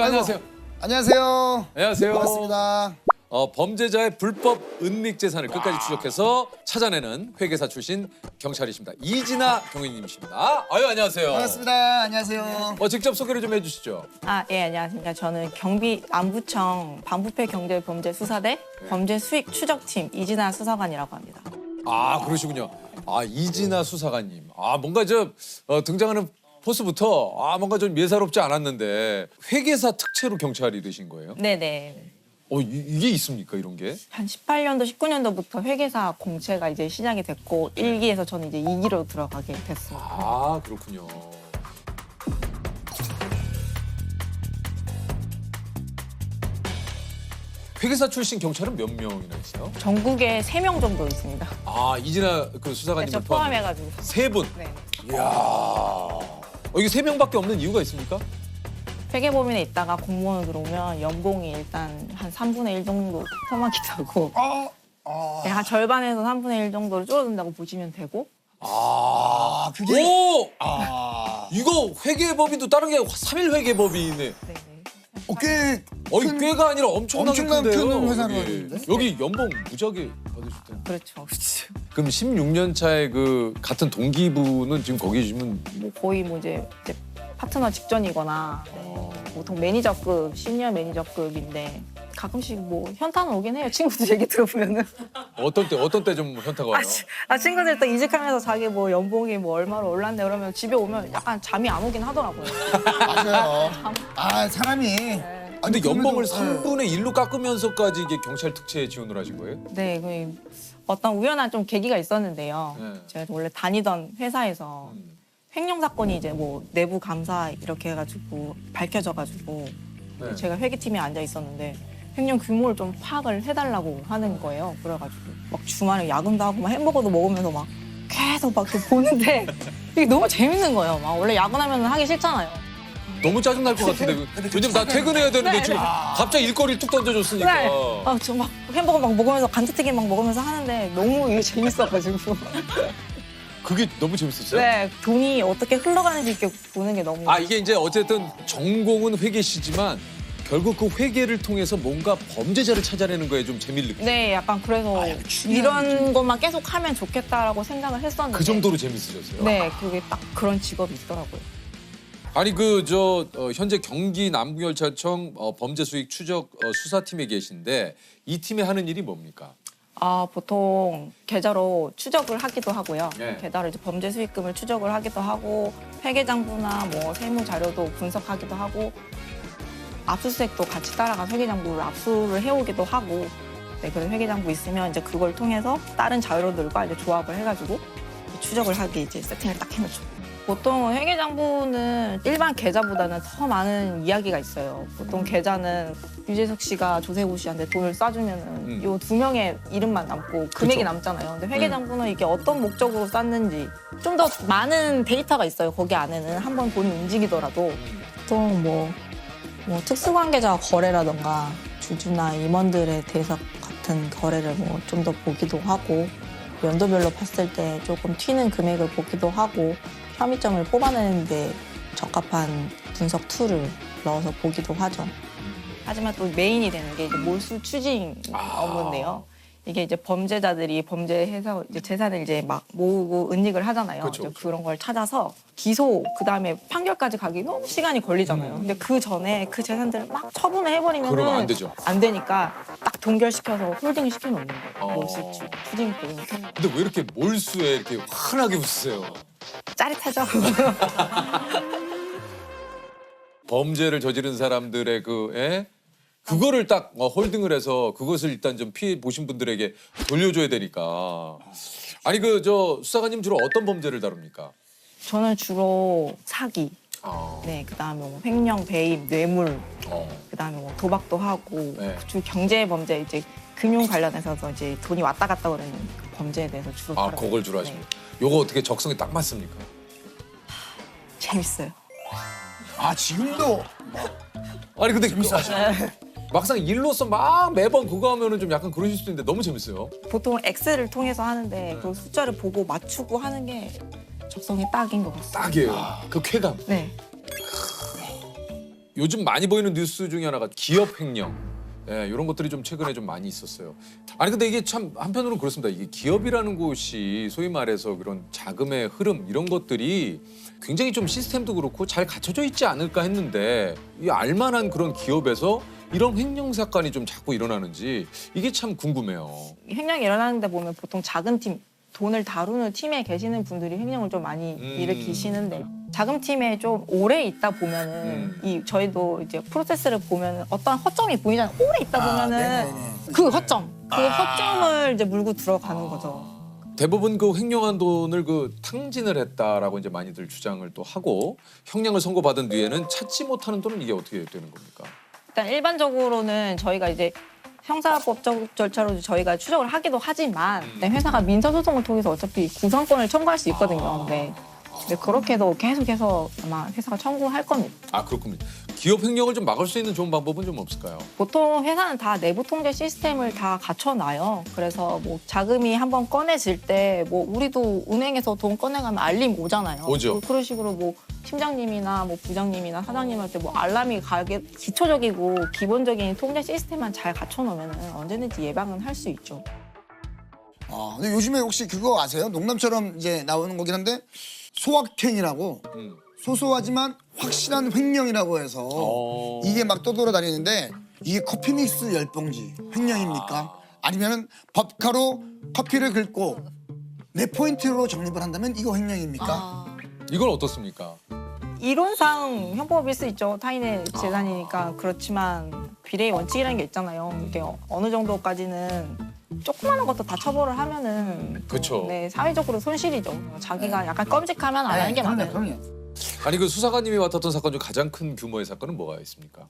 안녕하세요. 안녕하세요. 안녕하세요. 반갑습니다. 범죄자의 불법 은닉 재산을 끝까지 추적해서 찾아내는 회계사 출신 경찰이십니다. 이진아 경위님이십니다. 안녕하세요. 반갑습니다. 안녕하세요. 직접 소개를 좀 해주시죠. 예, 안녕하십니까. 저는 경비 남부청 반부패 경제범죄수사대 범죄수익 추적팀 이진아 수사관이라고 합니다. 그러시군요. 이진아 수사관님. 뭔가 등장하는 포스부터 뭔가 좀 예사롭지 않았는데 회계사 특채로 경찰이 되신 거예요? 네네. 이게 있습니까, 이런 게? 한 18년도, 19년도부터 회계사 공채가 이제 시작이 됐고 1기에서 저는 이제 2기로 들어가게 됐습니다. 그렇군요. 회계사 출신 경찰은 몇 명이나 있어요? 전국에 3명 정도 있습니다. 이진아 그 수사관님 저 포함해가지고. 세 분. 네. 이야. 이게 세 명밖에 없는 이유가 있습니까? 회계법인에 있다가 공무원으로 들어오면 연봉이 일단 한 3분의 1 정도 토막이 타고 네, 한 절반에서 3분의 1 정도로 줄어든다고 보시면 되고 그게 오! 이거 회계법인도 다른 게 아니고 3일 회계법인이네. 네네. 꽤 꽤가 아니라 엄청나게 엄청난 큰데요. 큰 회사로 여기. 하는데? 여기 연봉 무지하게 받으실 텐데. 그렇죠. 그럼 16년 차에 그 같은 동기분은 지금 거기 계시면 뭐 거의 뭐 이제 파트너 직전이거나 보통 매니저급, 시니어 매니저급인데 가끔씩 뭐 현타는 오긴 해요. 친구들 얘기 들어보면은. 어떤 때 좀 현타가 와요? 친구들 또 이직하면서 자기 뭐 연봉이 뭐 얼마로 올랐네 그러면 집에 오면 약간 잠이 안 오긴 하더라고요. 맞아요. 사람이. 근데 연봉을 그래도, 3분의 1로 깎으면서까지 이게 경찰 특채에 지원을 하신 거예요? 네, 그 어떤 우연한 좀 계기가 있었는데요. 네. 제가 원래 다니던 회사에서 횡령 사건이 이제 뭐 내부 감사 이렇게 해가지고 밝혀져가지고 네. 제가 회계팀에 앉아 있었는데 횡령 규모를 좀 파악을 해달라고 하는 거예요. 그래가지고 막 주말에 야근도 하고 막 햄버거도 먹으면서 막 계속 막 이렇게 보는데 이게 너무 재밌는 거예요. 막 원래 야근하면 하기 싫잖아요. 너무 짜증날 것 같은데. 왜냐면 나 퇴근해야 되는데 네, 지금 갑자기 일거리를 뚝 던져줬으니까. 네. 저 막 햄버거 막 먹으면서 감자튀김 막 먹으면서 하는데 너무 이게 재밌어가지고. 그게 너무 재밌었어요? 네, 돈이 어떻게 흘러가는지 이렇게 보는 게 너무. 이게 이제 어쨌든 전공은 회계시지만 결국 그 회계를 통해서 뭔가 범죄자를 찾아내는 거에 좀 재미를 느끼죠. 네, 약간 그래서 이런 것만 계속 하면 좋겠다라고 생각을 했었는데. 그 정도로 재밌으셨어요? 네, 그게 딱 그런 직업이 있더라고요. 아니 현재 경기 남부경찰청 범죄수익 추적 수사팀에 계신데 이 팀이 하는 일이 뭡니까? 보통 계좌로 추적을 하기도 하고요. 네. 계좌로 이제 범죄 수익금을 추적을 하기도 하고 회계장부나 뭐 세무 자료도 분석하기도 하고 압수수색도 같이 따라가서 회계장부를 압수를 해오기도 하고 네, 그래서 회계장부 있으면 이제 그걸 통해서 다른 자료들과 이제 조합을 해가지고 추적을 하기 이제 세팅을 딱 해놓죠. 보통 회계장부는 일반 계좌보다는 더 많은 이야기가 있어요. 보통 계좌는 유재석 씨가 조세호 씨한테 돈을 쏴주면은 요 2명의 이름만 남고 금액이 그쵸. 남잖아요. 근데 회계장부는 이게 어떤 목적으로 쐈는지 좀 더 많은 데이터가 있어요. 거기 안에는 한번 돈이 움직이더라도 보통 뭐 특수관계자 거래라던가 주주나 임원들에 대해서 같은 거래를 뭐 좀 더 보기도 하고 연도별로 봤을 때 조금 튀는 금액을 보기도 하고 혐의점을 뽑아내는데 적합한 분석 툴을 넣어서 보기도 하죠. 하지만 또 메인이 되는 게 이제 몰수 추징 업무인데요. 이게 이제 범죄자들이 범죄해서 이제 재산을 이제 막 모으고 은닉을 하잖아요. 그렇죠, 이제 그렇죠. 그런 걸 찾아서 기소 그다음에 판결까지 가기 너무 시간이 걸리잖아요. 근데 그 전에 그 재산들을 막 처분을 해버리면 그러면 안 되죠. 안 되니까 딱 동결시켜서 홀딩 시켜놓는 거예요. 어. 몰수 추징 보이는 근데 왜 이렇게 몰수에 이렇게 환하게 웃으세요? 짜릿하죠. 범죄를 저지른 사람들의 그거를 딱 홀딩을 해서 그것을 일단 좀 피해 보신 분들에게 돌려줘야 되니까. 아니 수사관님 주로 어떤 범죄를 다룹니까? 저는 주로 사기, 네, 그다음에 뭐 횡령, 배임, 뇌물, 그다음에 뭐 도박도 하고 네. 주 경제 범죄 이제 금융 관련해서도 이제 돈이 왔다 갔다 그러는 그 범죄에 대해서 주로 다뤄요. 그걸 주로 하십니까? 네. 요거 어떻게 적성에 딱 맞습니까? 재밌어요. 지금도 아니 근데 재밌어하시네. 막상 일로서 막 매번 그거 하면은 좀 약간 그러실 수도 있는데 너무 재밌어요. 보통 엑셀을 통해서 하는데 그 숫자를 보고 맞추고 하는 게 적성에 딱인 것 같습니다. 딱이에요. 그 쾌감. 네. 요즘 많이 보이는 뉴스 중에 하나가 기업 횡령. 예, 이런 것들이 좀 최근에 좀 많이 있었어요. 아니 근데 이게 참 한편으로는 그렇습니다. 이게 기업이라는 곳이 소위 말해서 그런 자금의 흐름 이런 것들이 굉장히 좀 시스템도 그렇고 잘 갖춰져 있지 않을까 했는데 이 알만한 그런 기업에서 이런 횡령 사건이 좀 자꾸 일어나는지 이게 참 궁금해요. 횡령이 일어나는데 보면 보통 작은 팀, 돈을 다루는 팀에 계시는 분들이 횡령을 좀 많이 일으키시는데 작은 팀에 좀 오래 있다 보면은 이 저희도 이제 프로세스를 보면 어떤 허점이 보이잖아요. 오래 있다 보면은 네네네. 그 허점, 그 허점을 이제 물고 들어가는 거죠. 대부분 그 횡령한 돈을 그 탕진을 했다라고 이제 많이들 주장을 또 하고 형량을 선고받은 뒤에는 찾지 못하는 돈은 이게 어떻게 되는 겁니까? 일단 일반적으로는 저희가 이제 형사법적 절차로 저희가 추적을 하기도 하지만 네, 회사가 민사소송을 통해서 어차피 구상권을 청구할 수 있거든요. 네. 근데 그렇게도 계속해서 아마 회사가 청구할 겁니다. 아 그렇군요. 기업 횡령을 좀 막을 수 있는 좋은 방법은 좀 없을까요? 보통 회사는 다 내부 통제 시스템을 다 갖춰놔요. 그래서 뭐 자금이 한번 꺼내질 때 뭐 우리도 은행에서 돈 꺼내가면 알림 오잖아요. 오죠. 뭐 그런 식으로 뭐 팀장님이나 뭐 부장님이나 사장님한테 뭐 알람이 가게 기초적이고 기본적인 통제 시스템만 잘 갖춰놓으면 언제든지 예방은 할 수 있죠. 근데 요즘에 혹시 그거 아세요? 농담처럼 이제 나오는 거긴 한데 소확행이라고 소소하지만 확실한 횡령이라고 해서 이게 막 떠돌아다니는데 이게 커피 믹스 10봉지 횡령입니까? 아니면은 법카로 커피를 긁고 내 포인트로 적립을 한다면 이거 횡령입니까? 이건 어떻습니까? 이론상 형법일 수 있죠. 타인의 재산이니까. 그렇지만 비례의 원칙이라는 게 있잖아요. 이게 어느 정도까지는 조그마한 것도 다 처벌을 하면은 그쵸. 네, 사회적으로 손실이죠. 자기가 약간 껌직하면 안 하는 게 맞아요. 그럼요. 아니 그 수사관님이 맡았던 사건 중 가장 큰 규모의 사건은 뭐가 있습니까?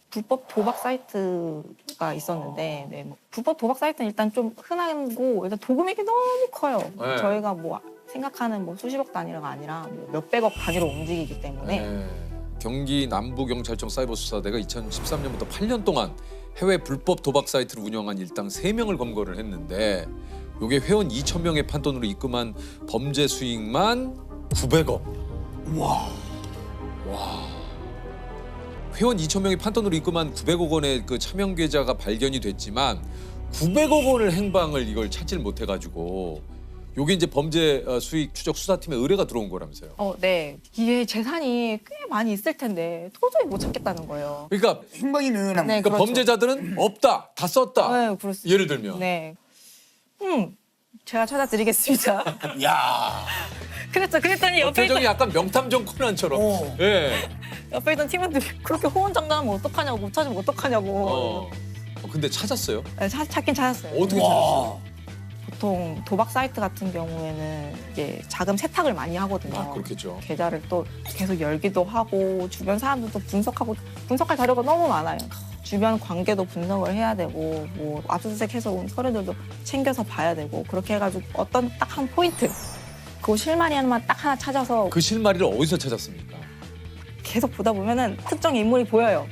불법 도박 사이트가 있었는데 네, 뭐 불법 도박 사이트는 일단 좀 흔하고 일단 도금액이 너무 커요. 네. 저희가 뭐 생각하는 뭐 수십억 단위가 아니라 뭐 몇백억 단위로 움직이기 때문에 경기 남부경찰청 사이버수사대가 2013년부터 8년 동안 해외 불법 도박 사이트를 운영한 일당 3명을 검거를 했는데 요게 회원 2,000명의 판돈으로 입금한 범죄 수익만 900억. 와. 회원 2,000명이 판돈으로 입금한 900억 원의 그 차명 계좌가 발견이 됐지만 900억 원을 행방을 이걸 찾질 못해가지고 요게 이제 범죄 수익 추적 수사팀에 의뢰가 들어온 거라면서요. 네. 이게 재산이 꽤 많이 있을 텐데 도저히 못 찾겠다는 거예요. 그러니까, 행방이 묘연한 네, 그러니까 그렇죠. 범죄자들은 없다, 다 썼다. 네, 그렇습니다. 예를 들면. 네. 제가 찾아드리겠습니다. 야. 그랬더니 옆에 표정이 있던, 약간 명탐정 코난처럼. 어. 예. 옆에 있던 팀원들이 그렇게 호언장담하면 어떡하냐고 못 찾으면 어떡하냐고. 근데 찾았어요? 네, 찾긴 찾았어요. 어떻게 찾았어요? 보통 도박 사이트 같은 경우에는 이제 자금 세탁을 많이 하거든요. 아, 그렇겠죠. 계좌를 또 계속 열기도 하고 주변 사람들도 분석할 자료가 너무 많아요. 주변 관계도 분석을 해야 되고 뭐 압수수색해서 온 서류들도 챙겨서 봐야 되고 그렇게 해가지고 어떤 딱 한 포인트 그 실마리 하나만 딱 하나 찾아서 그 실마리를 어디서 찾았습니까? 계속 보다 보면은 특정 인물이 보여요.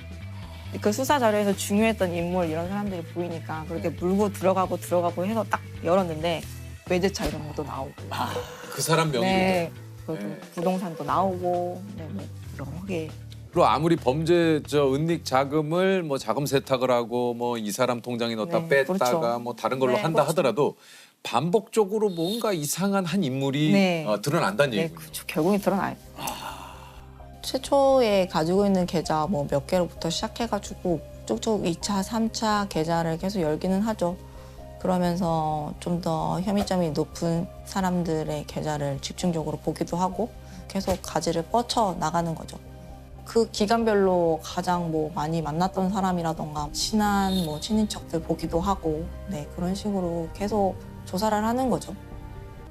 그 수사 자료에서 중요했던 인물 이런 사람들이 보이니까 그렇게 물고 들어가고 해서 딱 열었는데 외제차 이런 것도 나오고 그 사람 명의로. 네, 그리고 네. 부동산도 나오고 네, 뭐 여러 개. 그리고 아무리 범죄 은닉 자금을 뭐 자금 세탁을 하고 뭐 이 사람 통장에 넣었다 네, 뺐다가 그렇죠. 뭐 다른 걸로 네, 한다 그렇죠. 하더라도 반복적으로 뭔가 이상한 한 인물이 네. 드러난다는 네, 얘기군요. 그렇죠. 결국에 드러나요. 최초에 가지고 있는 계좌 뭐 몇 개로부터 시작해가지고 쭉쭉 2차, 3차 계좌를 계속 열기는 하죠. 그러면서 좀 더 혐의점이 높은 사람들의 계좌를 집중적으로 보기도 하고 계속 가지를 뻗쳐 나가는 거죠. 그 기간별로 가장 뭐 많이 만났던 사람이라던가 친한 뭐 친인척들 보기도 하고 네 그런 식으로 계속 조사를 하는 거죠.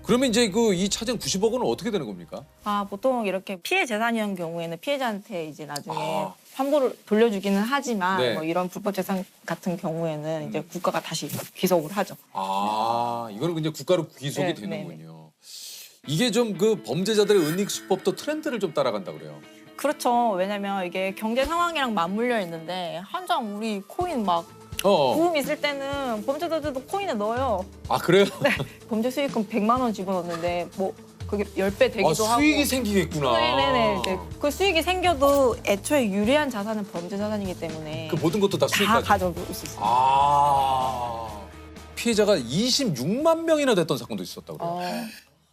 그러면 이제 그 이 찾은 90억 원은 어떻게 되는 겁니까? 보통 이렇게 피해 재산이었는 경우에는 피해자한테 이제 나중에 아. 환불을 돌려주기는 하지만 네. 뭐 이런 불법 재산 같은 경우에는 이제 국가가 다시 귀속을 하죠. 이거는 그냥 국가로 귀속이 네, 되는군요. 이게 좀 그 범죄자들의 은닉 수법도 트렌드를 좀 따라간다 그래요. 그렇죠. 왜냐면 이게 경제 상황이랑 맞물려 있는데 한장 우리 코인 막 부음 있을 때는 범죄자들도 코인에 넣어요. 아 그래요? 범죄 수익금 100만 원 집어넣는데 뭐 그게 10배 되기도 하고. 수익이 생기겠구나. 네네네. 네. 그 수익이 생겨도 애초에 유리한 자산은 범죄 자산이기 때문에 그 모든 것도 다 다 수익까지. 가져올 수 있어요. 피해자가 26만 명이나 됐던 사건도 있었다고 그래요.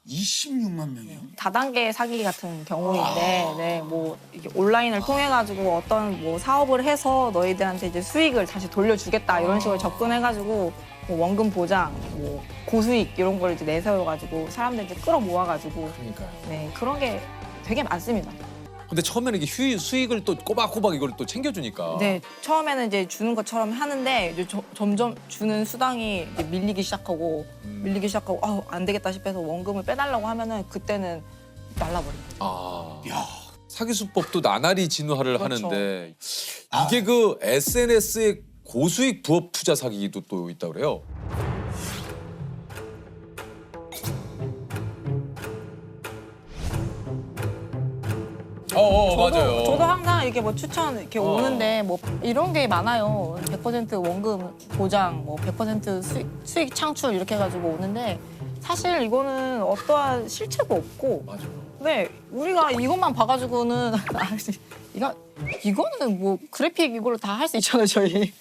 26만 명이요. 다단계 사기 같은 경우인데, 네, 뭐 이게 온라인을 통해 가지고 어떤 뭐 사업을 해서 너희들한테 이제 수익을 다시 돌려주겠다 이런 식으로 접근해 가지고 뭐 원금 보장, 뭐 고수익 이런 걸 이제 내세워 가지고 사람들 이제 끌어모아 가지고 그러니까요. 네 그런 게 되게 많습니다. 근데 처음에는 이게 수익을 또 꼬박꼬박 이걸 또 챙겨주니까. 네, 처음에는 이제 주는 것처럼 하는데 이제 점점 주는 수당이 이제 밀리기 시작하고 안 되겠다 싶어서 원금을 빼달라고 하면은 그때는 날라버려요. 사기 수법도 나날이 진화를 그렇죠. 하는데 이게 그 SNS의 고수익 부업 투자 사기도 또 있다 그래요. 맞아요. 저도 항상 이렇게 뭐 추천 이렇게 오는데 뭐 이런 게 많아요. 100% 원금 보장, 뭐 100% 수익 창출 이렇게 해가지고 오는데 사실 이거는 어떠한 실체도 없고. 맞아요. 네, 우리가 이것만 봐가지고는 이거는 뭐 그래픽 이걸로 다 할 수 있잖아요, 저희.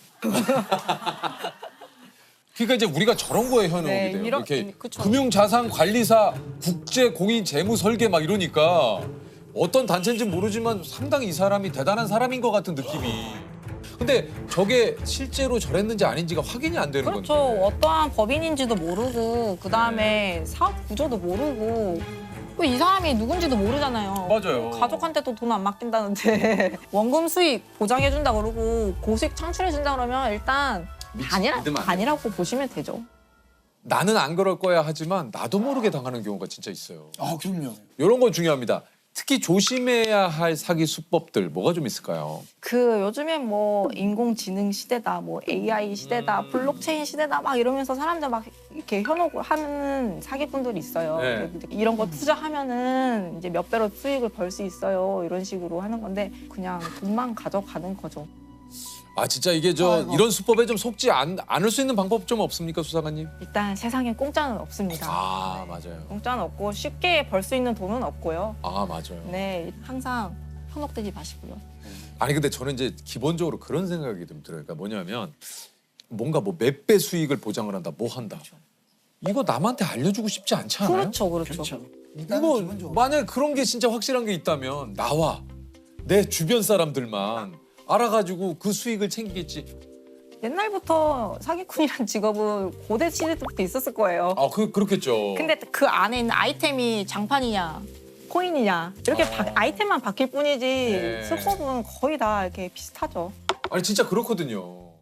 그러니까 이제 우리가 저런 거에 현혹이 네, 돼요. 이런- 이렇게 그쵸. 금융자산관리사, 국제공인재무설계 막 이러니까 어떤 단체인지 모르지만 상당히 이 사람이 대단한 사람인 것 같은 느낌이. 근데 저게 실제로 저랬는지 아닌지가 확인이 안 되는 그렇죠. 건데. 어떠한 법인인지도 모르고 그다음에 사업 구조도 모르고 또 이 사람이 누군지도 모르잖아요. 맞아요. 가족한테도 돈 안 맡긴다는데 원금 수익 보장해준다 그러고 고수익 창출해준다 그러면 일단 믿으면 안 돼요. 아니라고 보시면 되죠. 나는 안 그럴 거야 하지만 나도 모르게 당하는 경우가 진짜 있어요. 그럼요. 이런 건 중요합니다. 특히 조심해야 할 사기 수법들 뭐가 좀 있을까요? 그 요즘엔 뭐 인공지능 시대다, 뭐 AI 시대다, 블록체인 시대다 막 이러면서 사람들 막 이렇게 현혹을 하는 사기꾼들이 있어요. 네. 이런 거 투자하면은 이제 몇 배로 수익을 벌 수 있어요. 이런 식으로 하는 건데 그냥 돈만 가져가는 거죠. 진짜 이게 이런 수법에 좀 속지 않을 수 있는 방법 좀 없습니까, 수사관님? 일단 세상에 공짜는 없습니다. 맞아요. 공짜는 없고 쉽게 벌 수 있는 돈은 없고요. 맞아요. 네, 항상 현혹되지 마시고요. 아니 근데 저는 이제 기본적으로 그런 생각이 좀 들어요. 그러니까 뭐냐면 뭔가 뭐 몇 배 수익을 보장을 한다, 뭐 한다. 이거 남한테 알려주고 싶지 않지 않아요? 그렇죠. 이거 만약에 그런 게 진짜 확실한 게 있다면 나와 내 주변 사람들만 알아가지고 그 수익을 챙기겠지. 옛날부터 사기꾼이란 직업은 고대 시대 때부터 있었을 거예요. 그렇겠죠. 근데 그 안에 있는 아이템이 장판이냐 코인이냐 이렇게 아이템만 바뀔 뿐이지 네. 수법은 거의 다 이렇게 비슷하죠. 아니 진짜 그렇거든요.